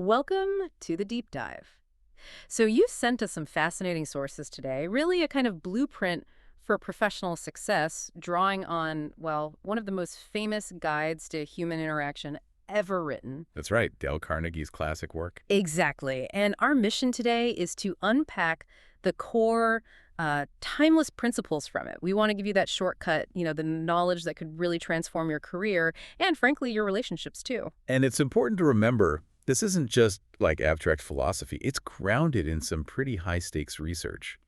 Welcome to the deep dive. So, you sent us some fascinating sources today, really a kind of blueprint for professional success, drawing on, well, one of the most famous guides to human interaction ever written. That's right, Dale Carnegie's classic work. Exactly. And our mission today is to unpack the core, timeless principles from it. We want to give you that shortcut, the knowledge that could really transform your career and, frankly, your relationships too. And it's important to remember, this isn't just like abstract philosophy. It's grounded in some pretty high-stakes research.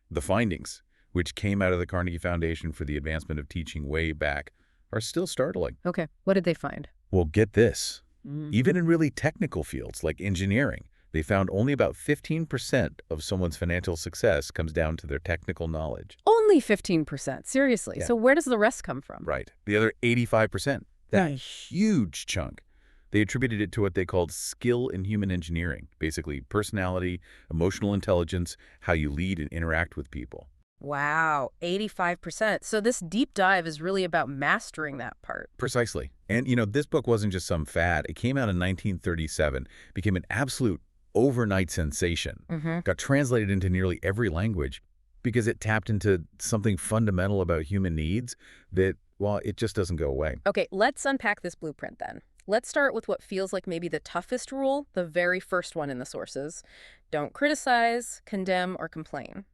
The findings, which came out of the Carnegie Foundation for the Advancement of Teaching way back, are still startling. Okay, what did they find? Well, get this. Mm. Even in really technical fields like engineering, they found only about 15% of someone's financial success comes down to their technical knowledge. Only 15%, seriously. Yeah. So where does the rest come from? Right. The other 85%, that Right. huge chunk, they attributed it to what they called skill in human engineering, basically personality, emotional intelligence, how you lead and interact with people. Wow, 85%. So this deep dive is really about mastering that part. Precisely. And, this book wasn't just some fad. It came out in 1937, became an absolute overnight sensation, got translated into nearly every language because it tapped into something fundamental about human needs that, well, it just doesn't go away. Okay, let's unpack this blueprint then. Let's start with what feels like maybe the toughest rule, the very first one in the sources. Don't criticize, condemn, or complain.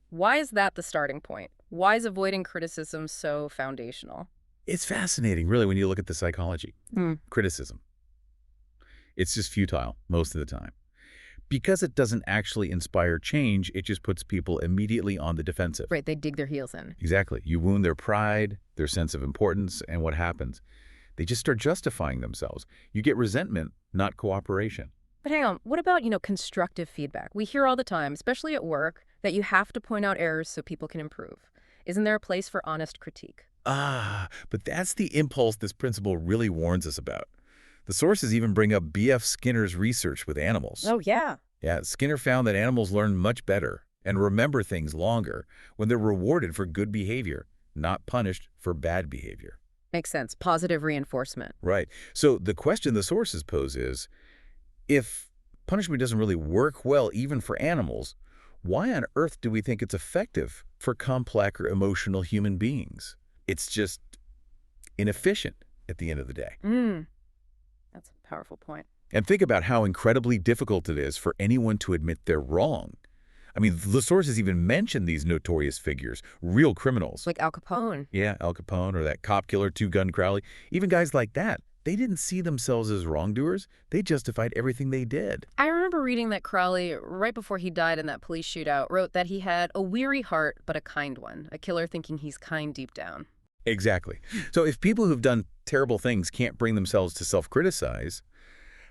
Why is that the starting point? Why is avoiding criticism so foundational? It's fascinating, really, when you look at the psychology. Criticism. It's just futile most of the time. Because it doesn't actually inspire change, it just puts people immediately on the defensive. Right, they dig their heels in. Exactly. You wound their pride, their sense of importance, and what happens? They just start justifying themselves. You get resentment, not cooperation. But hang on, what about, constructive feedback? We hear all the time, especially at work, that you have to point out errors so people can improve. Isn't there a place for honest critique? But that's the impulse this principle really warns us about. The sources even bring up B.F. Skinner's research with animals. Oh, yeah. Yeah, Skinner found that animals learn much better and remember things longer when they're rewarded for good behavior, not punished for bad behavior. Makes sense. Positive reinforcement. Right. So the question the sources pose is, if punishment doesn't really work well even for animals, why on earth do we think it's effective for complex or emotional human beings? It's just inefficient at the end of the day. That's a powerful point. And think about how incredibly difficult it is for anyone to admit they're wrong. I mean, the sources even mention these notorious figures, real criminals. Like Al Capone. Yeah, Al Capone or that cop killer, Two-Gun Crowley. Even guys like that. They didn't see themselves as wrongdoers. They justified everything they did. I remember reading that Crowley, right before he died in that police shootout, wrote that he had a weary heart but a kind one, a killer thinking he's kind deep down. Exactly. So if people who've done terrible things can't bring themselves to self-criticize,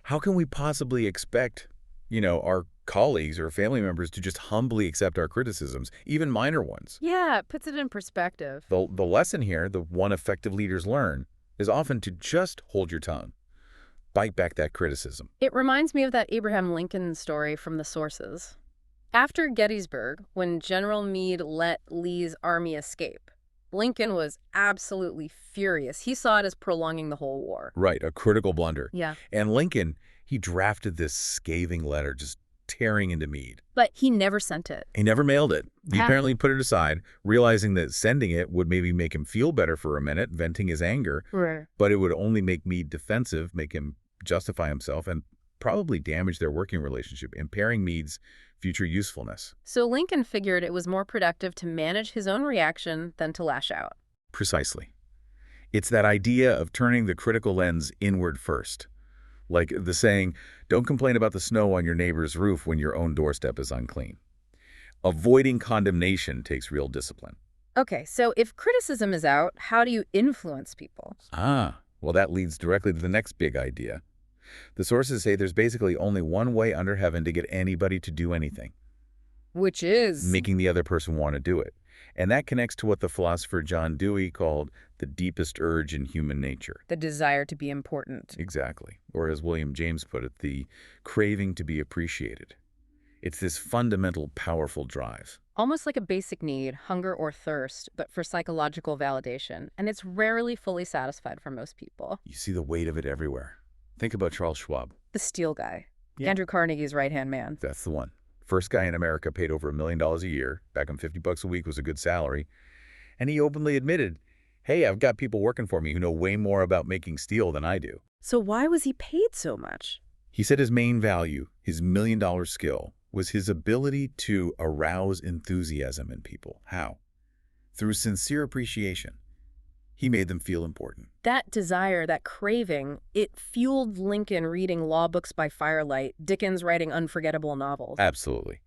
how can we possibly expect, our colleagues or family members to just humbly accept our criticisms, even minor ones? Yeah, it puts it in perspective. The lesson here, the one effective leaders learn, is often to just hold your tongue. Bite back that criticism. It reminds me of that Abraham Lincoln story from the sources. After Gettysburg, when General Meade let Lee's army escape, Lincoln was absolutely furious. He saw it as prolonging the whole war. Right, a critical blunder. Yeah. And Lincoln, he drafted this scathing letter just tearing into Meade. But he never sent it. He never mailed it. He Yeah. apparently put it aside, realizing that sending it would maybe make him feel better for a minute, venting his anger, Right. but it would only make Meade defensive, make him justify himself, and probably damage their working relationship, impairing Meade's future usefulness. So Lincoln figured it was more productive to manage his own reaction than to lash out. Precisely. It's that idea of turning the critical lens inward first. Like the saying, don't complain about the snow on your neighbor's roof when your own doorstep is unclean. Avoiding condemnation takes real discipline. Okay, so if criticism is out, how do you influence people? Well, that leads directly to the next big idea. The sources say there's basically only one way under heaven to get anybody to do anything. Which is? Making the other person want to do it. And that connects to what the philosopher John Dewey called the deepest urge in human nature. The desire to be important. Exactly. Or as William James put it, the craving to be appreciated. It's this fundamental, powerful drive. Almost like a basic need, hunger or thirst, but for psychological validation. And it's rarely fully satisfied for most people. You see the weight of it everywhere. Think about Charles Schwab. The steel guy. Yeah. Andrew Carnegie's right-hand man. That's the one. First guy in America paid over $1 million a year. Back when $50 a week was a good salary. And he openly admitted, hey, I've got people working for me who know way more about making steel than I do. So why was he paid so much? He said his main value, his $1 million skill, was his ability to arouse enthusiasm in people. How? Through sincere appreciation. He made them feel important. That desire, that craving, it fueled Lincoln reading law books by firelight, Dickens writing unforgettable novels. Absolutely.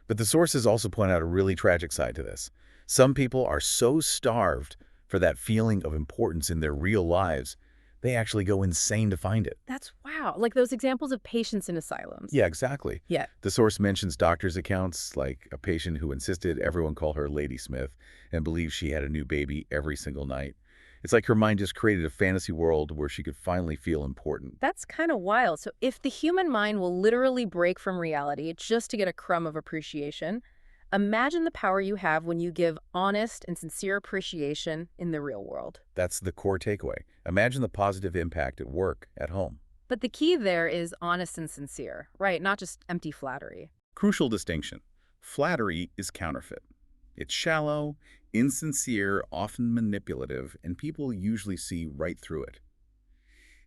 But the sources also point out a really tragic side to this. Some people are so starved for that feeling of importance in their real lives, they actually go insane to find it. That's wow. Like those examples of patients in asylums. Yeah, exactly. Yeah. The source mentions doctors' accounts, like a patient who insisted everyone call her Lady Smith and believed she had a new baby every single night. It's like her mind just created a fantasy world where she could finally feel important. That's kind of wild. So if the human mind will literally break from reality just to get a crumb of appreciation, imagine the power you have when you give honest and sincere appreciation in the real world. That's the core takeaway. Imagine the positive impact at work, at home. But the key there is honest and sincere, right? Not just empty flattery. Crucial distinction. Flattery is counterfeit. It's shallow, insincere, often manipulative, and people usually see right through it.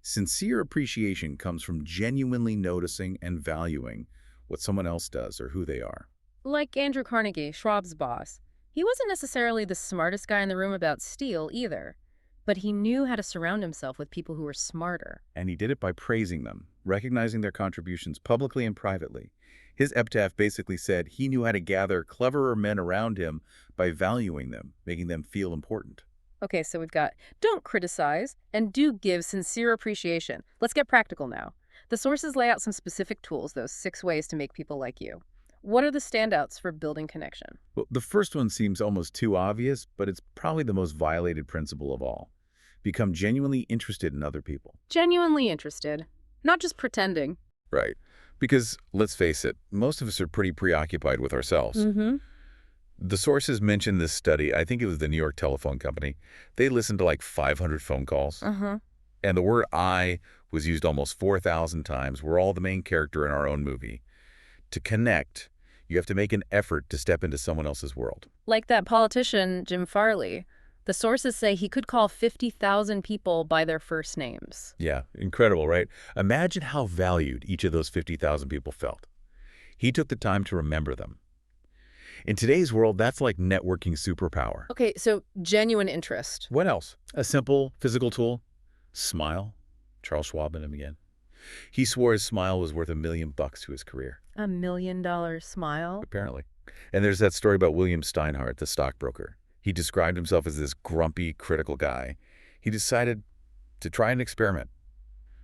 Sincere appreciation comes from genuinely noticing and valuing what someone else does or who they are. Like Andrew Carnegie, Schwab's boss. He wasn't necessarily the smartest guy in the room about steel either, but he knew how to surround himself with people who were smarter. And he did it by praising them, recognizing their contributions publicly and privately. His epitaph basically said he knew how to gather cleverer men around him by valuing them, making them feel important. Okay, so we've got don't criticize and do give sincere appreciation. Let's get practical now. The sources lay out some specific tools, those 6 ways to make people like you. What are the standouts for building connection? Well, the first one seems almost too obvious, but it's probably the most violated principle of all. Become genuinely interested in other people. Genuinely interested, not just pretending. Right. Because, let's face it, most of us are pretty preoccupied with ourselves. Mm-hmm. The sources mentioned this study. I think it was the New York Telephone Company. They listened to like 500 phone calls. Uh-huh. And the word I was used almost 4,000 times. We're all the main character in our own movie. To connect, you have to make an effort to step into someone else's world. Like that politician, Jim Farley. The sources say he could call 50,000 people by their first names. Yeah, incredible, right? Imagine how valued each of those 50,000 people felt. He took the time to remember them. In today's world, that's like networking superpower. Okay, so genuine interest. What else? A simple physical tool? Smile. Charles Schwab in him again. He swore his smile was worth $1 million to his career. $1 million smile? Apparently. And there's that story about William Steinhardt, the stockbroker. He described himself as this grumpy, critical guy. He decided to try an experiment.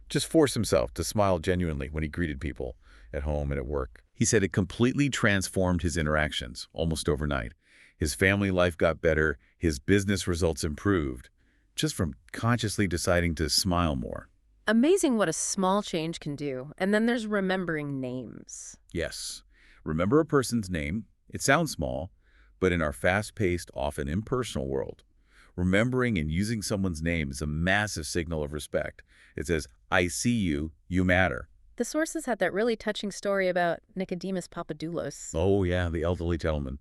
Just force himself to smile genuinely when he greeted people at home and at work. He said it completely transformed his interactions almost overnight. His family life got better. His business results improved just from consciously deciding to smile more. Amazing what a small change can do. And then there's remembering names. Yes. Remember a person's name. It sounds small, but in our fast-paced, often impersonal world, remembering and using someone's name is a massive signal of respect. It says, I see you, you matter. The sources had that really touching story about Nicodemus Papadoulos. Oh yeah, the elderly gentleman.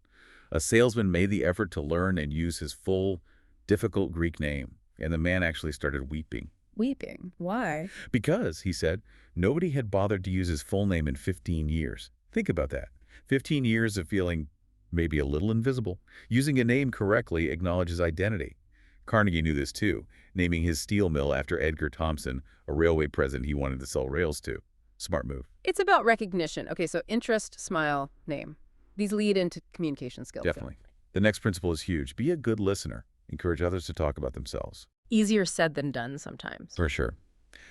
A salesman made the effort to learn and use his full, difficult Greek name, and the man actually started weeping. Weeping? Why? Because, he said, nobody had bothered to use his full name in 15 years. Think about that. 15 years of feeling maybe a little invisible. Using a name correctly acknowledges identity. Carnegie knew this too, naming his steel mill after Edgar Thomson, a railway president he wanted to sell rails to. Smart move. It's about recognition. Okay, so interest, smile, name. These lead into communication skills. Definitely. The next principle is huge. Be a good listener. Encourage others to talk about themselves. Easier said than done sometimes. For sure.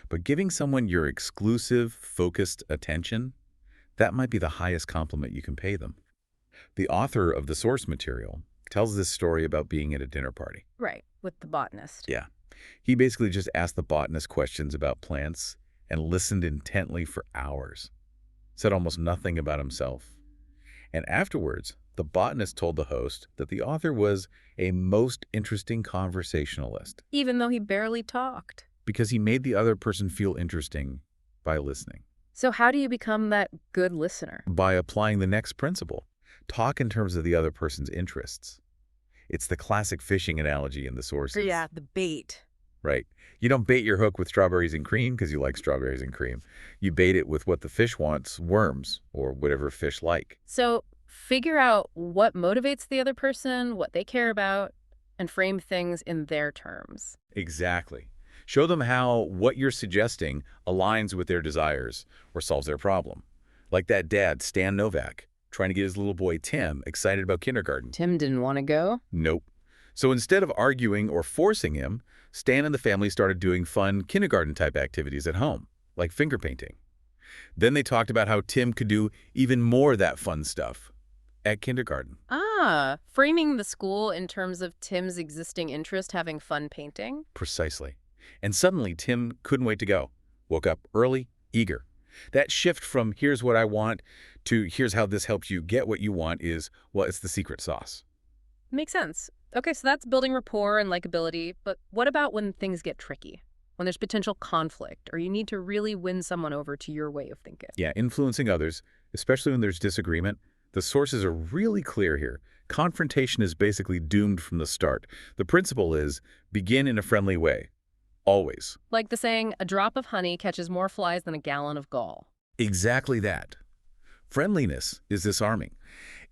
But giving someone your exclusive, focused attention, that might be the highest compliment you can pay them. The author of the source material tells this story about being at a dinner party. Right, with the botanist. Yeah. He basically just asked the botanist questions about plants and listened intently for hours. Said almost nothing about himself. And afterwards, the botanist told the host that the author was a most interesting conversationalist. Even though he barely talked. Because he made the other person feel interesting by listening. So how do you become that good listener? By applying the next principle. Talk in terms of the other person's interests. It's the classic fishing analogy in the sources. Yeah, the bait. Right. You don't bait your hook with strawberries and cream because you like strawberries and cream. You bait it with what the fish wants, worms, or whatever fish like. So figure out what motivates the other person, what they care about, and frame things in their terms. Exactly. Show them how what you're suggesting aligns with their desires or solves their problem. Like that dad, Stan Novak, trying to get his little boy Tim excited about kindergarten. Tim didn't want to go? Nope. So instead of arguing or forcing him, Stan and the family started doing fun kindergarten-type activities at home, like finger painting. Then they talked about how Tim could do even more of that fun stuff at kindergarten. Ah, framing the school in terms of Tim's existing interest having fun painting? Precisely. And suddenly, Tim couldn't wait to go. Woke up early, eager. That shift from here's what I want to here's how this helps you get what you want is, well, it's the secret sauce. Makes sense. Okay, so that's building rapport and likability, but what about when things get tricky? When there's potential conflict, or you need to really win someone over to your way of thinking? Yeah, influencing others, especially when there's disagreement, the sources are really clear here. Confrontation is basically doomed from the start. The principle is begin in a friendly way. Always. Like the saying, a drop of honey catches more flies than a gallon of gall. Exactly that. Friendliness is disarming.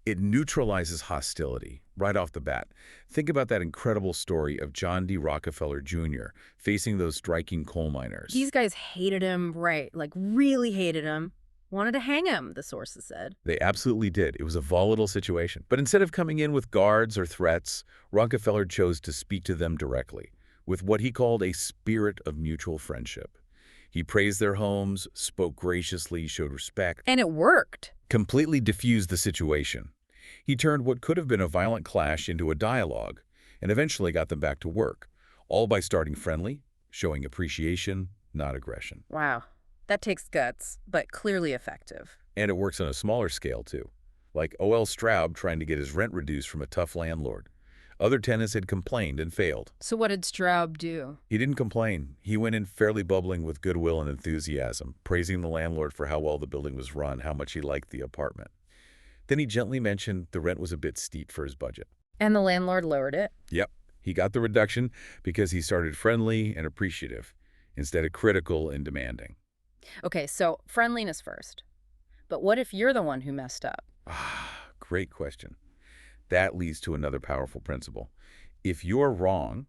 It neutralizes hostility right off the bat. Think about that incredible story of John D. Rockefeller Jr. facing those striking coal miners. These guys hated him, right, like really hated him. Wanted to hang him, the sources said. They absolutely did. It was a volatile situation. But instead of coming in with guards or threats, Rockefeller chose to speak to them directly, with what he called a spirit of mutual friendship. He praised their homes, spoke graciously, showed respect. And it worked. Completely diffused the situation. He turned what could have been a violent clash into a dialogue and eventually got them back to work, all by starting friendly, showing appreciation, not aggression. Wow. That takes guts, but clearly effective. And it works on a smaller scale, too, like O.L. Straub trying to get his rent reduced from a tough landlord. Other tenants had complained and failed. So what did Straub do? He didn't complain. He went in fairly bubbling with goodwill and enthusiasm, praising the landlord for how well the building was run, how much he liked the apartment. Then he gently mentioned the rent was a bit steep for his budget. And the landlord lowered it? Yep, he got the reduction because he started friendly and appreciative instead of critical and demanding. Okay, so friendliness first. But what if you're the one who messed up? Ah, great question. That leads to another powerful principle. If you're wrong,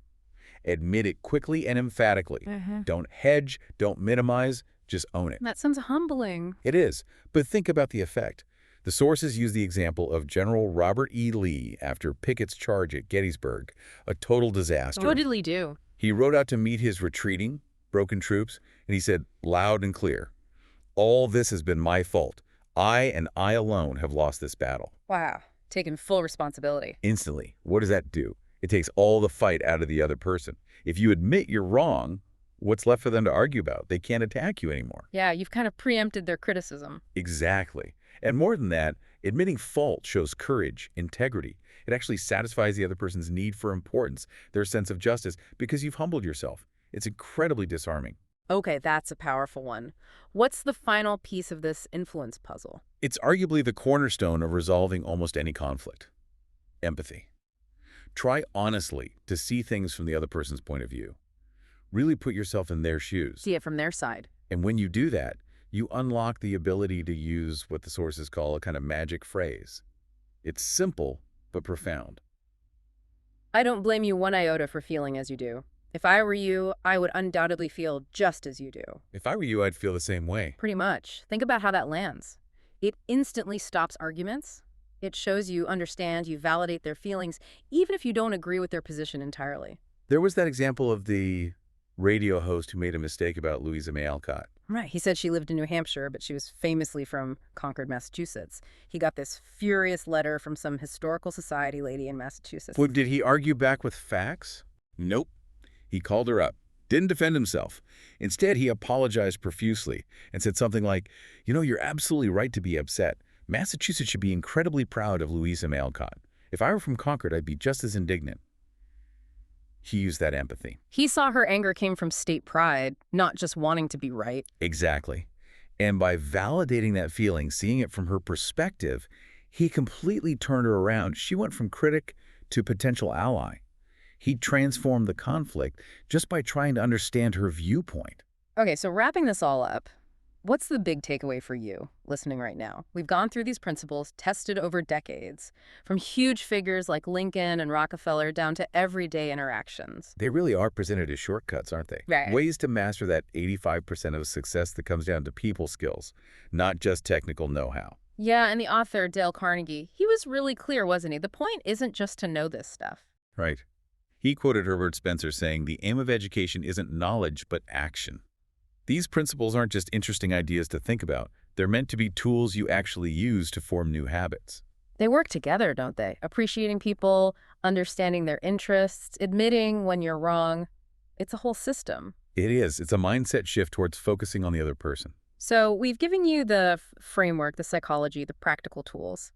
admit it quickly and emphatically. Don't hedge, don't minimize, just own it. That sounds humbling. It is, but think about the effect. The sources use the example of General Robert E. Lee after Pickett's charge at Gettysburg, a total disaster. What did Lee do? He rode out to meet his retreating, broken troops, and he said loud and clear, "All this has been my fault. I and I alone have lost this battle." Wow. Taking full responsibility. Instantly, what does that do? It takes all the fight out of the other person. If you admit you're wrong, what's left for them to argue about? They can't attack you anymore. Yeah, you've kind of preempted their criticism. Exactly. And more than that, admitting fault shows courage, integrity. It actually satisfies the other person's need for importance, their sense of justice, because you've humbled yourself. It's incredibly disarming. Okay, that's a powerful one. What's the final piece of this influence puzzle? It's arguably the cornerstone of resolving almost any conflict. Empathy. Try honestly to see things from the other person's point of view. Really put yourself in their shoes. See it from their side. And when you do that, you unlock the ability to use what the sources call a kind of magic phrase. It's simple, but profound. I don't blame you one iota for feeling as you do. If I were you, I would undoubtedly feel just as you do. If I were you, I'd feel the same way. Pretty much. Think about how that lands. It instantly stops arguments. It shows you understand, you validate their feelings, even if you don't agree with their position entirely. There was that example of the radio host who made a mistake about Louisa May Alcott. Right. He said she lived in New Hampshire, but she was famously from Concord, Massachusetts. He got this furious letter from some historical society lady in Massachusetts. Well, did he argue back with facts? Nope. He called her up, didn't defend himself. Instead, he apologized profusely and said something like, you're absolutely right to be upset. Massachusetts should be incredibly proud of Louisa May Alcott. If I were from Concord, I'd be just as indignant. He used that empathy. He saw her anger came from state pride, not just wanting to be right. Exactly. And by validating that feeling, seeing it from her perspective, he completely turned her around. She went from critic to potential ally. He transformed the conflict just by trying to understand her viewpoint. Okay, so wrapping this all up, what's the big takeaway for you listening right now? We've gone through these principles, tested over decades, from huge figures like Lincoln and Rockefeller down to everyday interactions. They really are presented as shortcuts, aren't they? Right. Ways to master that 85% of success that comes down to people skills, not just technical know-how. Yeah, and the author, Dale Carnegie, he was really clear, wasn't he? The point isn't just to know this stuff. Right. He quoted Herbert Spencer saying, "The aim of education isn't knowledge, but action." These principles aren't just interesting ideas to think about. They're meant to be tools you actually use to form new habits. They work together, don't they? Appreciating people, understanding their interests, admitting when you're wrong. It's a whole system. It is. It's a mindset shift towards focusing on the other person. So we've given you the framework, the psychology, the practical tools.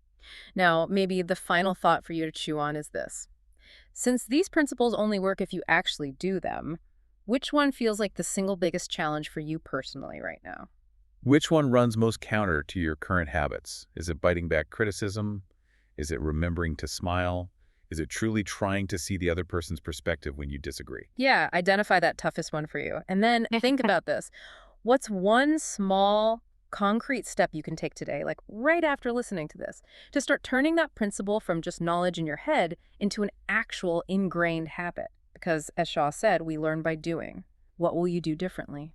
Now, maybe the final thought for you to chew on is this. Since these principles only work if you actually do them, which one feels like the single biggest challenge for you personally right now? Which one runs most counter to your current habits? Is it biting back criticism? Is it remembering to smile? Is it truly trying to see the other person's perspective when you disagree? Yeah, identify that toughest one for you. And then think about this. What's one small, concrete step you can take today, like right after listening to this, to start turning that principle from just knowledge in your head into an actual ingrained habit? Because, as Shaw said, we learn by doing. What will you do differently?